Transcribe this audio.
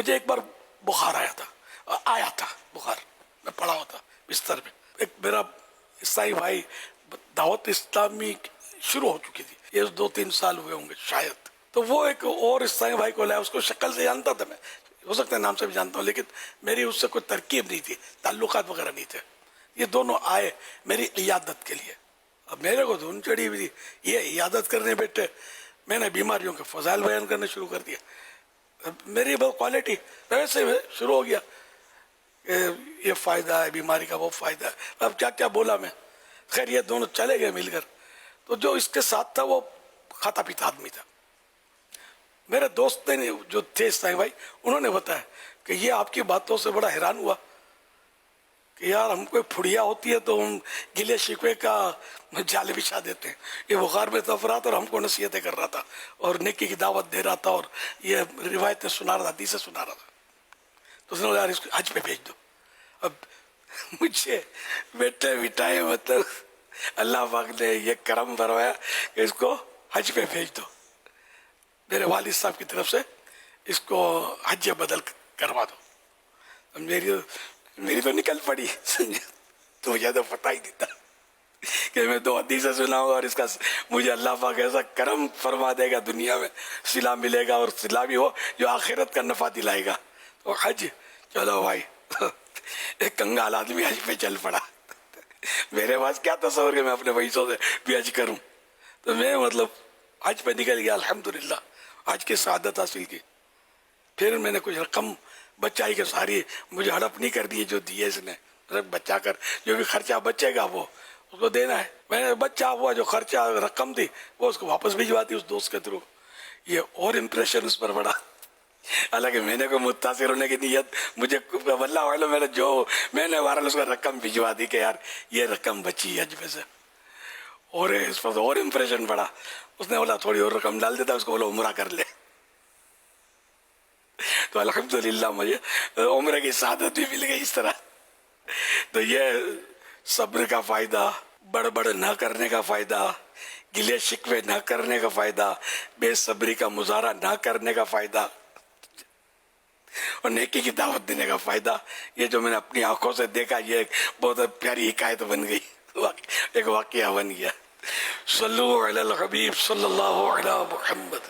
مجھے ایک بار بخار آیا تھا بخار، میں پڑا ہوا تھا بستر میں. ایک میرا عیسائی بھائی، دعوت اسلامی شروع ہو چکی تھی، یہ 2-3 سال ہوئے ہوں گے شاید، تو وہ ایک اور عیسائی بھائی کو لایا. اس کو شکل سے جانتا تھا میں، ہو سکتا ہے نام سے بھی جانتا ہوں، لیکن میری اس سے کوئی ترکیب نہیں تھی، تعلقات وغیرہ نہیں تھے. یہ دونوں آئے میری عیادت کے لیے. اب میرے کو دھن چڑھی ہوئی تھی، یہ عیادت کرنے بیٹھے. میں نے بیماریوں کے فضائل بیان کرنے شروع کر دیا. میری بہت کوالٹی ویسے شروع ہو گیا کہ یہ فائدہ ہے بیماری کا، وہ فائدہ ہے. اب کیا کیا بولا میں. خیر یہ دونوں چلے گئے مل کر. تو جو اس کے ساتھ تھا وہ کھاتا پیتا آدمی تھا. میرے دوست نے جو تھے عیسائی بھائی، انہوں نے بتایا کہ یہ آپ کی باتوں سے بڑا حیران ہوا کہ یار ہم کوئی پھڑیا ہوتی ہے تو ہم گلے شکوے کا جال بچھا دیتے ہیں. یہ بخار میں تفرات اور ہم کو نصیحتیں کر رہا تھا اور نیکی کی دعوت دے رہا تھا اور یہ روایتیں سنا رہا تھا، حدیثیں سنا رہا تھا. تو اس نے بولا یار اس کو حج پہ بھیج دو. اب مجھے بیٹھے بٹھائے، مطلب اللہ پاک نے یہ کرم فرمایا کہ اس کو حج پہ بھیج دو. میرے والد صاحب کی طرف سے اس کو حج بدل کروا دو. میری تو نکل پڑی. تو مجھے تو پتہ ہی نہیں تھا کہ میں 2 حدیثیں سناؤں اور اس کا مجھے اللہ پاک ایسا کرم فرما دے گا، دنیا میں صلہ ملے گا اور صلہ بھی ہو جو آخرت کا نفع دلائے گا. تو حج، چلو بھائی. ایک کنگال آدمی حج پہ چل پڑا. میرے پاس کیا تصور کہ میں اپنے پیسوں سے بھی حج کروں. تو میں مطلب حج پہ نکل گیا. الحمدللہ حج کی سعادت حاصل کی. پھر میں نے کچھ رقم بچائی کہ ساری مجھے ہڑپ نہیں کر دی جو دیے اس نے، بچا کر جو بھی خرچہ بچے گا وہ اس کو دینا ہے. میں نے بچا ہوا جو خرچہ رقم تھی وہ اس کو واپس بھجوا دی اس دوست کے تھرو. یہ اور امپریشن اس پر پڑا. حالانکہ میں نے کوئی متاثر ہونے کی نیت، مجھے واللہ اعلم، میں نے بہرحال اس کو رقم بھجوا دی کہ یار یہ رقم بچی حج میں سے. اور اس پر اور امپریشن پڑا. اس نے بولا تھوڑی اور رقم ڈال دیتا، اس کو بولا عمرہ کر لے. تو الحمدللہ مجھے عمرے کی سعادت بھی مل گئی اس طرح. تو یہ صبر کا فائدہ، بڑبڑ نہ کرنے کا فائدہ، گلے شکوے نہ کرنے کا فائدہ، بے صبری کا مظاہرہ نہ کرنے کا فائدہ اور نیکی کی دعوت دینے کا فائدہ، یہ جو میں نے اپنی آنکھوں سے دیکھا، یہ ایک بہت پیاری حکایت بن گئی، ایک واقعہ بن گیا. صلو علی الحبیب صلی اللہ علی محمد.